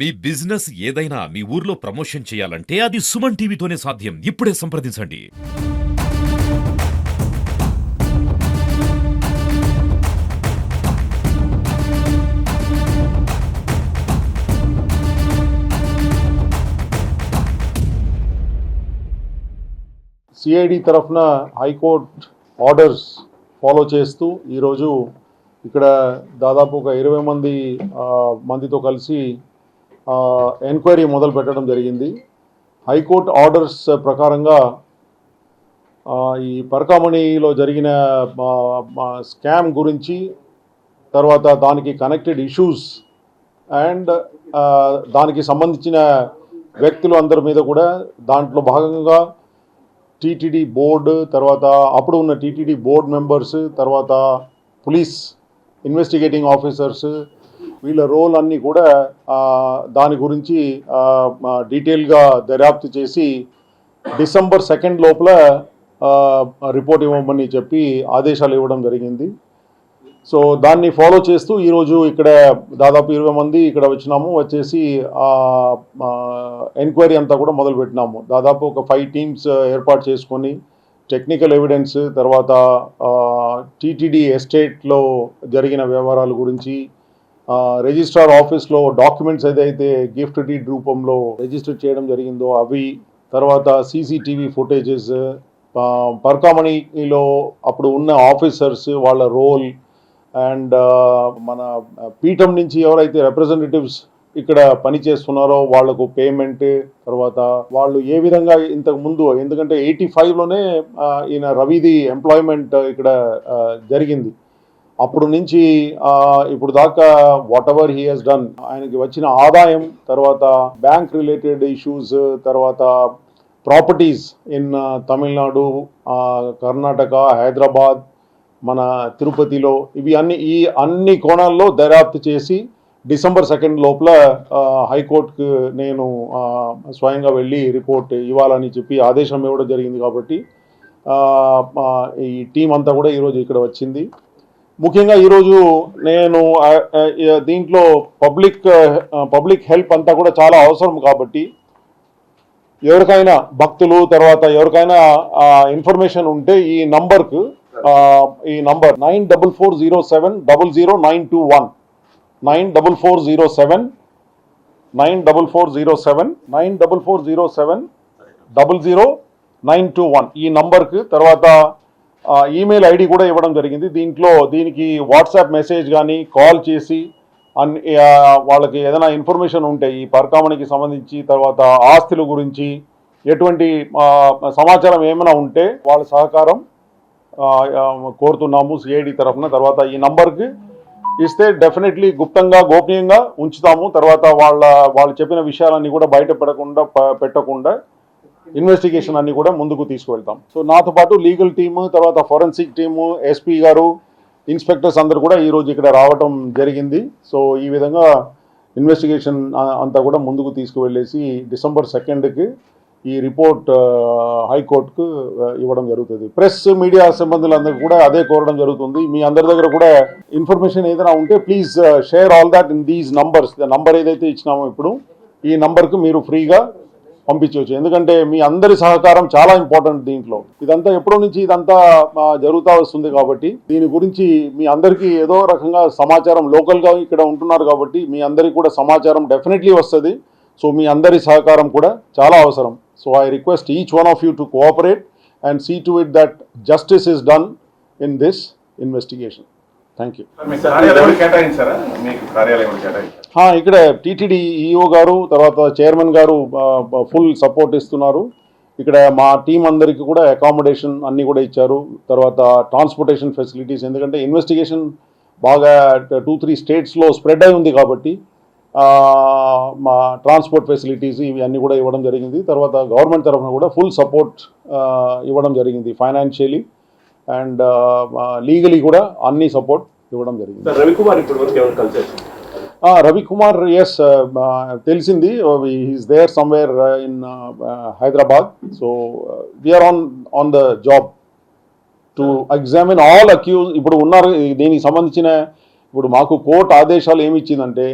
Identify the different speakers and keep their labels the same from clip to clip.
Speaker 1: మీ business ఏదైనా మీ ఊర్లో promotion చేయాలంటే అది సుమన్ టీవీతోనే సాధ్యం. ఇప్పుడే సంప్రదించండి.
Speaker 2: సిఐడి తరఫున హైకోర్టు ఆర్డర్స్ ఫాలో చేస్తూ ఈరోజు ఇక్కడ దాదాపు ఒక 20 మందితో కలిసి ఎంక్వైరీ మొదలు పెట్టడం జరిగింది. హైకోర్టు ఆర్డర్స్ ప్రకారంగా ఈ పరకామణిలో జరిగిన స్కామ్ గురించి, తర్వాత దానికి కనెక్టెడ్ ఇష్యూస్ అండ్ దానికి సంబంధించిన వ్యక్తులు అందరి మీద కూడా దాంట్లో భాగంగా టీటీడీ బోర్డు, తర్వాత అప్పుడు ఉన్న టీటీడీ బోర్డు మెంబర్స్, తర్వాత పోలీస్ ఇన్వెస్టిగేటింగ్ ఆఫీసర్స్, వీళ్ళ రోల్ అన్నీ కూడా దాని గురించి డీటెయిల్గా దర్యాప్తు చేసి December 2 లోపల రిపోర్ట్ ఇవ్వమని చెప్పి ఆదేశాలు ఇవ్వడం జరిగింది. సో దాన్ని ఫాలో చేస్తూ ఈరోజు ఇక్కడ దాదాపు 20 మంది ఇక్కడ వచ్చేసి ఎంక్వైరీ అంతా కూడా మొదలుపెట్టినాము. దాదాపు ఒక 5 టీమ్స్ ఏర్పాటు చేసుకొని టెక్నికల్ ఎవిడెన్స్, తర్వాత టీటీడీ ఎస్టేట్లో జరిగిన వ్యవహారాల గురించి, రిజిస్ట్రార్ ఆఫీస్లో డాక్యుమెంట్స్ ఏదైతే గిఫ్ట్ డీడ్ రూపంలో రిజిస్టర్ చేయడం జరిగిందో అవి, తర్వాత సీసీటీవీ ఫుటేజెస్, పర్కామణిలో అప్పుడు ఉన్న ఆఫీసర్స్ వాళ్ళ రోల్, అండ్ మన పీఠం నుంచి ఎవరైతే రిప్రజెంటేటివ్స్ ఇక్కడ పనిచేస్తున్నారో వాళ్లకు పేమెంట్, తర్వాత వాళ్ళు ఏ విధంగా ఇంతకు ముందు, ఎందుకంటే 85లోనే ఈయన రవిది ఎంప్లాయ్మెంట్ ఇక్కడ జరిగింది. అప్పుడు నుంచి ఇప్పుడు దాకా whatever he has done, ఆయనకి వచ్చిన ఆదాయం, తర్వాత బ్యాంక్ రిలేటెడ్ ఇష్యూస్, తర్వాత ప్రాపర్టీస్ ఇన్ తమిళనాడు, కర్ణాటక, హైదరాబాద్, మన తిరుపతిలో, ఇవి అన్ని కోణాల్లో దర్యాప్తు చేసి December 2 లోపల హైకోర్టుకు నేను స్వయంగా వెళ్ళి రిపోర్ట్ ఇవ్వాలని చెప్పి ఆదేశం ఇవ్వడం జరిగింది. కాబట్టి ఈ టీం అంతా కూడా ఈరోజు ఇక్కడ వచ్చింది. ముఖ్యంగా ఈరోజు నేను దీంట్లో పబ్లిక్ హెల్ప్ అంతా కూడా చాలా అవసరం. కాబట్టి ఎవరికైనా భక్తులు, తర్వాత ఎవరికైనా ఇన్ఫర్మేషన్ ఉంటే ఈ నంబర్కు, ఈ నంబర్ 9440700921 9440700921 ఈ నంబర్కి, తర్వాత ఈమెయిల్ ఐడి కూడా ఇవ్వడం జరిగింది. దీనికి వాట్సాప్ మెసేజ్ కానీ కాల్ చేసి వాళ్ళకి ఏదైనా ఇన్ఫర్మేషన్ ఉంటే ఈ పరకామణికి సంబంధించి, తర్వాత ఆస్తుల గురించి ఎటువంటి సమాచారం ఏమైనా ఉంటే వాళ్ళ సహకారం కోరుతున్నాము సిఐడి తరఫున. తర్వాత ఈ నంబర్కి ఇస్తే డెఫినెట్లీ గుప్తంగా, గోప్యంగా ఉంచుతాము. తర్వాత వాళ్ళు చెప్పిన విషయాలన్నీ కూడా బయట పెట్టకుండా ఇన్వెస్టిగేషన్ అన్ని కూడా ముందుకు తీసుకువెళ్తాం. సో నాతో పాటు లీగల్ టీము, తర్వాత ఫోరెన్సిక్ టీము, ఎస్పీ గారు, ఇన్స్పెక్టర్స్ అందరూ కూడా ఈరోజు ఇక్కడ రావటం జరిగింది. సో ఈ విధంగా ఇన్వెస్టిగేషన్ అంతా కూడా ముందుకు తీసుకువెళ్ళేసి December 2 ఈ రిపోర్ట్ హైకోర్టుకు ఇవ్వడం జరుగుతుంది. ప్రెస్, మీడియా సంబంధులందరూ కూడా అదే కోరడం జరుగుతుంది. మీ అందరి దగ్గర కూడా ఇన్ఫర్మేషన్ ఏదైనా ఉంటే please share all that in these numbers. Number ఏదైతే ఇచ్చినామో ఇప్పుడు ఈ నంబర్కు మీరు ఫ్రీగా పంపించవచ్చు. ఎందుకంటే మీ అందరి సహకారం చాలా ఇంపార్టెంట్ దీంట్లో. ఇదంతా ఎప్పటి నుంచి జరుగుతూ వస్తుంది. కాబట్టి దీని గురించి మీ అందరికీ ఏదో రకంగా సమాచారం, లోకల్గా ఇక్కడ ఉంటున్నారు కాబట్టి మీ అందరికీ కూడా సమాచారం డెఫినెట్లీ వస్తుంది. సో మీ అందరి సహకారం కూడా చాలా అవసరం. So I request each one of you to cooperate and see to it that justice is done in this investigation. Thank you. ఇక్కడ టీటీడీ ఈఓ గారు, తర్వాత చైర్మన్ గారు ఫుల్ సపోర్ట్ ఇస్తున్నారు. ఇక్కడ మా టీం అందరికీ కూడా అకామిడేషన్ అన్నీ కూడా ఇచ్చారు. తర్వాత ట్రాన్స్పోర్టేషన్ ఫెసిలిటీస్, ఎందుకంటే ఇన్వెస్టిగేషన్ బాగా 2-3 స్టేట్స్లో స్ప్రెడ్ అయి ఉంది కాబట్టి మా ట్రాన్స్పోర్ట్ ఫెసిలిటీస్ ఇవి అన్నీ కూడా ఇవ్వడం జరిగింది. తర్వాత గవర్నమెంట్ తరఫున కూడా ఫుల్ సపోర్ట్ ఇవ్వడం జరిగింది, ఫైనాన్షియలీ అండ్ లీగలీ కూడా అన్ని సపోర్ట్ ఇవ్వడం జరిగింది. రవికుమార్ ఎస్ తెలిసింది, is there somewhere in Hyderabad. So we are on the job to examine all accused. ఇప్పుడు ఉన్నారు దీనికి సంబంధించిన, ఇప్పుడు మాకు కోర్టు ఆదేశాలు ఏమి ఇచ్చిందంటే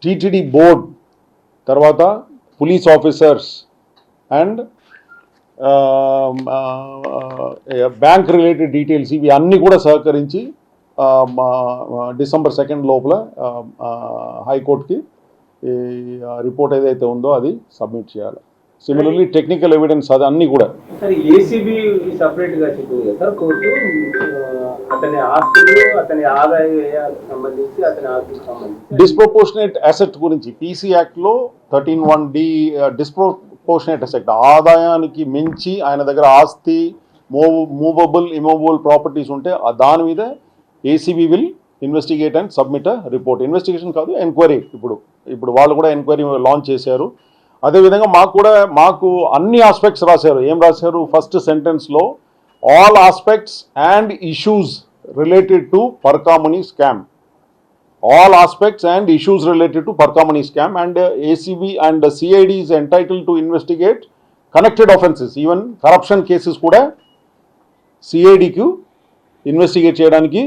Speaker 2: టీటీడీ బోర్డ్, తర్వాత police officers and bank related details ఇవి అన్నీ కూడా సహకరించి December 2 లోపల హైకోర్టుకి ఈ రిపోర్ట్ ఏదైతే ఉందో అది సబ్మిట్ చేయాలి. సిమిలర్లీ టెక్నికల్ ఎవిడెన్స్ అది అన్నీ కూడా.
Speaker 3: సార్ ఏసీబీ సెపరేట్ గా చెప్పింది కదా సార్ కోర్టు, అతని ఆస్తులు అతని ఆదాయ వ్యయాలకు సంబంధించి అతని ఆస్తులకు సంబంధించి
Speaker 2: డిస్ప్రపోర్షనేట్ అసెట్ గురించి పీసీ యాక్ట్లో 13(1)D డిస్ప్రపోర్షనేట్ అసెట్ ఆదాయానికి మించి ఆయన దగ్గర ఆస్తి మూవబుల్ ఇమూవబుల్ ప్రాపర్టీస్ ఉంటే దాని మీద ACB will investigate and submit a report. Investigation కాదు, ఎంక్వైరీ. ఇప్పుడు వాళ్ళు కూడా ఎంక్వైరీ లాంచ్ చేశారు. అదేవిధంగా మాకు అన్ని ఆస్పెక్ట్స్ రాశారు. ఏం రాశారు? ఫస్ట్ సెంటెన్స్లో all aspects and issues related to parakamani scam, all aspects and issues related to Parkamani scam, and ACB and CID is entitled to investigate connected offences. Even corruption cases kuda CID ku investigate cheyadانiki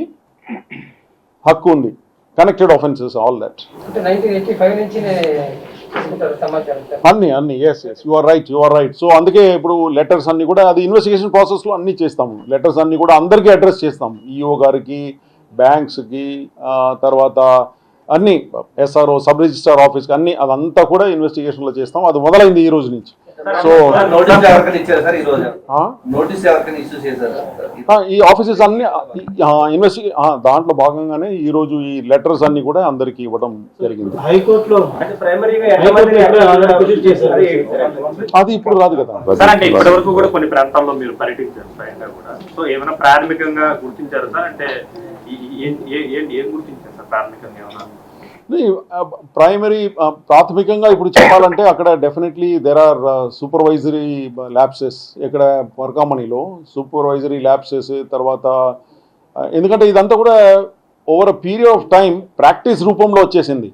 Speaker 2: hakku undi. Connected offences, all that.
Speaker 3: అంటే 1985 నుంచి తీసుకుంటారు సమాచారం.
Speaker 2: అన్ని yes you are right. So అందుకే ఇప్పుడు letters అన్ని కూడా అది ఇన్వెస్టిగేషన్ ప్రాసెస్లో అన్ని చేస్తాము. లెటర్స్ అన్ని కూడా అందరికీ అడ్రస్ చేస్తాము. ఈఓ గారికి, బ్యాంక్స్కి, తర్వాత అన్ని SRO సబ్ రిజిస్ట్రార్ ఆఫీస్కి అన్ని అదంతా కూడా ఇన్వెస్టిగేషన్లో చేస్తాం. అది మొదలైంది ఈ రోజు నుంచి. సో ఈ ఆఫీసెస్ అన్ని దాంట్లో భాగంగానే ఈ రోజు ఈ లెటర్స్ అన్ని కూడా అందరికి ఇవ్వడం జరిగింది.
Speaker 4: హైకోర్టులో
Speaker 2: అది ఇప్పుడు రాదు కదా
Speaker 4: సార్. అంటే ఇప్పటి వరకు కూడా కొన్ని ప్రాంతాల్లో మీరు పర్యటించారు స్వయంగా కూడా. సో ఏమైనా ప్రాథమికంగా గుర్తించారు సార్? అంటే ఏం గుర్తించారు సార్ ప్రాథమికంగా ఏమన్నా?
Speaker 2: ప్రాథమికంగా ఇప్పుడు చెప్పాలంటే అక్కడ definitely there are supervisory lapses. ఇక్కడ పర్కామణిలో సూపర్వైజరీ ల్యాప్సెస్, తర్వాత ఎందుకంటే ఇదంతా కూడా over a period of time practice రూపంలో వచ్చేసింది.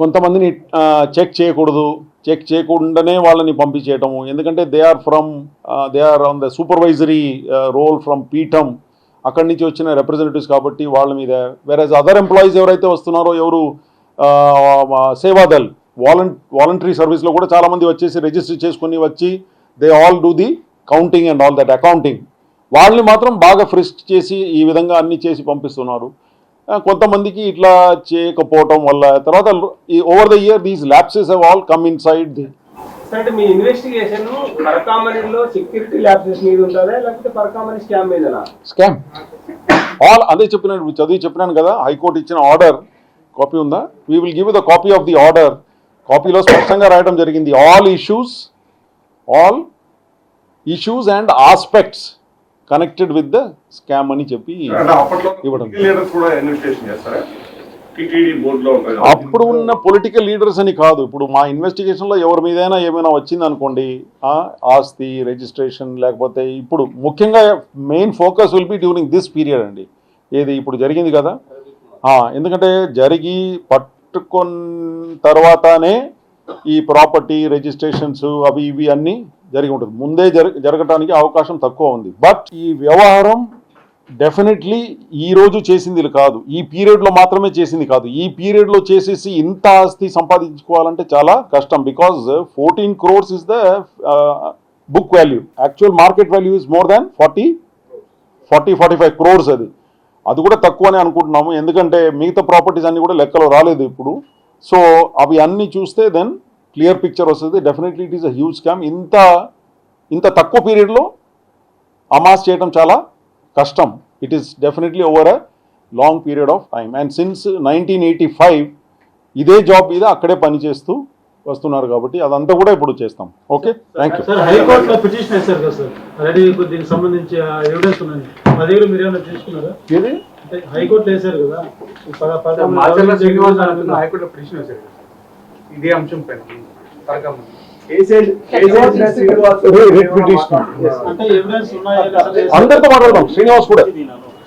Speaker 2: కొంతమందిని చెక్ చేయకుండానే వాళ్ళని పంపించేయటము. ఎందుకంటే they are on the supervisory role from పీఠం, అక్కడి నుంచి వచ్చిన రిప్రజెంటేటివ్స్ కాబట్టి వాళ్ళ మీద. వేరేజ్ అదర్ ఎంప్లాయీస్ ఎవరైతే వస్తున్నారో, ఎవరు సేవాదల్ వాలంటరీ సర్వీస్లో కూడా చాలామంది వచ్చేసి రిజిస్టర్ చేసుకుని వచ్చి they all do the counting and all that accounting. వాళ్ళని మాత్రం బాగా ఫ్రిస్క్ చేసి ఈ విధంగా అన్ని చేసి పంపిస్తున్నారు. కొంతమందికి ఇట్లా చేయకపోవటం వల్ల తర్వాత over the year these lapses have all come inside the.
Speaker 3: అంటే మీ ఇన్వెస్టిగేషన్ పర్కామనీలో సెక్యూరిటీ ల్యాప్సెస్ మీద ఉంటుందా లేకపోతే పర్కామనీ స్కామ్ మీదనా?
Speaker 2: స్కామ్ ఆల్ అదే చెప్పినాను కదా. హైకోర్టు ఇచ్చిన ఆర్డర్ కాపీ ఉందా? We will give the copy of the order. కాపీలో స్పష్టంగా రాయడం జరిగింది all issues and aspects connected with the scam అని చెప్పి ఇవ్వడం. అప్పుడు ఉన్న పొలిటికల్ లీడర్స్ అని కాదు. ఇప్పుడు మా ఇన్వెస్టిగేషన్లో ఎవరి మీదైనా ఏమైనా వచ్చింది అనుకోండి, ఆస్తి రిజిస్ట్రేషన్, లేకపోతే ఇప్పుడు ముఖ్యంగా main focus will be during this period అండి. ఏది ఇప్పుడు జరిగింది కదా, ఎందుకంటే జరిగి పట్టుకున్న తర్వాతనే ఈ ప్రాపర్టీ రిజిస్ట్రేషన్స్ అవి ఇవి అన్నీ జరిగి ఉంటుంది. ముందే జరగటానికి అవకాశం తక్కువ ఉంది. బట్ ఈ వ్యవహారం డెఫినెట్లీ ఈ రోజు చేసింది కాదు, ఈ పీరియడ్లో మాత్రమే చేసింది కాదు. ఈ పీరియడ్లో చేసేసి ఇంత ఆస్తి సంపాదించుకోవాలంటే చాలా కష్టం. Because 14 crores is the book value. Actual market value is more than 45 crores. అది కూడా తక్కువనే అనుకుంటున్నాము, ఎందుకంటే మిగతా ప్రాపర్టీస్ అన్ని కూడా లెక్కలో రాలేదు ఇప్పుడు. సో అవి అన్నీ చూస్తే దెన్ క్లియర్ పిక్చర్ వస్తుంది. Definitely it is a huge scam. ఇంత తక్కువ పీరియడ్లో అమాస్ చేయడం చాలా కష్టం. It is definitely over a long period of time. And since 1985 ఇదే జాబ్ మీద అక్కడే పనిచేస్తూ వస్తున్నారు కాబట్టి అదంతా కూడా ఇప్పుడు చేస్తాం. Okay, thank you.
Speaker 4: హైకోర్టులో పిటిషన్ వేశారు కదా సార్, ఆల్రెడీ దీనికి సంబంధించి ఎవిడెన్స్ ఉన్నాయి. మా దగ్గర మీరు ఏమైనా తీసుకున్నారా?
Speaker 2: ఏది
Speaker 4: హైకోర్టులో వేశారు కదా,
Speaker 5: హైకోర్టులో పిటిషన్ వేశారు ఇదే అంశం పైన.
Speaker 2: అందరితో మాట్లాడతాం.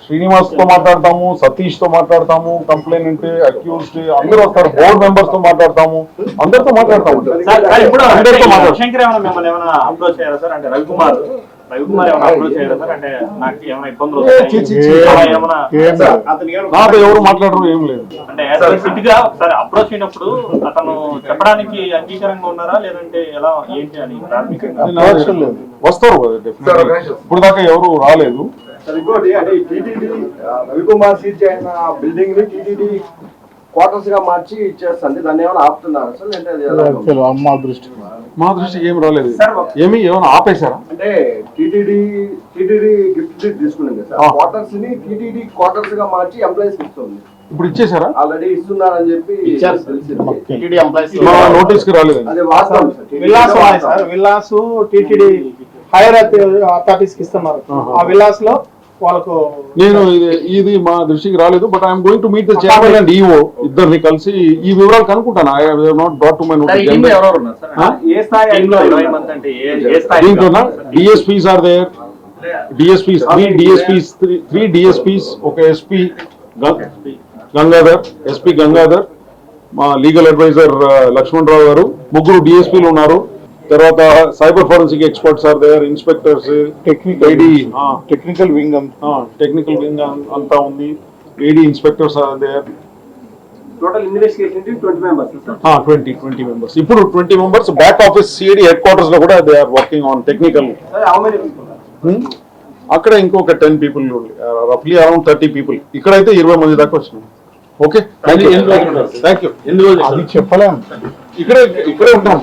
Speaker 2: శ్రీనివాస్తో మాట్లాడతాము, సతీష్తో మాట్లాడతాము, కంప్లైంట్, అక్యూజ్డ్ అందరూ వస్తారు. బోర్డు మెంబర్స్ తో మాట్లాడతాము, అందరితో మాట్లాడతాము.
Speaker 4: శంకర్ ఏమైనా మిమ్మల్ని ఏమైనా అప్రోచ్ అయ్యారా సార్? అంటే రవికుమార్ రవికుమార్ ఏమైనా అప్రోచ్ అయ్యారా సార్? అంటే నాకు ఏమైనా ఇబ్బందులు వస్తాయి అలా ఏమైనా
Speaker 2: నాతో ఎవరు మాట్లాడరు, ఏం లేదు.
Speaker 4: అంటే సిట్ గా ఒకసారి అప్రోచ్ అయినప్పుడు అతను చెప్పడానికి అంగీకారంగా ఉన్నారా లేదంటే ఎలా ఏంటి అని ప్రాథమికంగా
Speaker 2: నేను అవసరం లేదు, వస్తారు కదా definitely. ఇప్పుడు దాకా ఎవరు రాలేదు.
Speaker 6: సార్ ఇంకోటి అంటే టీటీడీ రవికుమార్ సీజ్ అయిన బిల్డింగ్ ని టీటీడీ క్వార్టర్స్ గా మార్చి ఇచ్చేస్తుంది, దాన్ని ఏమైనా ఆపుతున్నారు సార్? అంటే అది ఎలా ఉంది?
Speaker 2: మా దృష్టికి ఏం రాలేదు. ఏమైనా ఆపేశారా?
Speaker 6: అంటే టీటీడీ గిఫ్ట్ తీసుకున్నాం కదా సార్, క్వార్టర్స్ ని టీటీడీ క్వార్టర్స్ గా మార్చి ఎంప్లాయీస్ ఇస్తుంది.
Speaker 2: ఇప్పుడు ఇచ్చేసారా?
Speaker 6: ఆల్రెడీ ఇస్తున్నారని చెప్పి తెలిసింది.
Speaker 2: మా నోటీస్ కి రాలేదు.
Speaker 6: అది వాస్తవం సార్.
Speaker 7: విల్లాస్ ఉన్నాయి sir, villas TTD higher authorities కి ఇస్తున్నారు. ఆ విల్లాస్ లో వాళ్ళకు
Speaker 2: నేను ఇది మా దృష్టికి రాలేదు. But I'm going to meet the chairman and EO, ఇద్దరిని కలిసి ఈ వివరాలు కనుక్కుంటాను. I have not brought to my notice.
Speaker 4: ఎవరెవరు ఉన్నారు సార్? ఏ స్థాయి 20 మంది అంటే ఏ స్థాయి?
Speaker 2: దీంట్లోనా DSPs are there, DSPs three DSPs, ఒక ఎస్పీ గంగాధర్, ఎస్పీ గంగాధర్, మా లీగల్ అడ్వైజర్ లక్ష్మణ్ రావు గారు, ముగ్గురు డిఎస్పీలు ఉన్నారు. తర్వాత cyber forensic experts are there, inspectors, technical wing అంతా ఉంది, AD inspectors are there.
Speaker 3: Total investigation 20 members sir.
Speaker 2: 20 members. ఇప్పుడు 20 members back office CID headquarters లో కూడా they are working on technical.
Speaker 3: Sir how many people?
Speaker 2: అక్కడ ఇంకొక 10 people, రఫ్లీ around 30 people. ఇక్కడైతే 20 మంది దాకా వచ్చినాం. Okay, thank you. ఎన్ని రోజులు చెప్పలేము, ఇక్కడే ఉంటాం.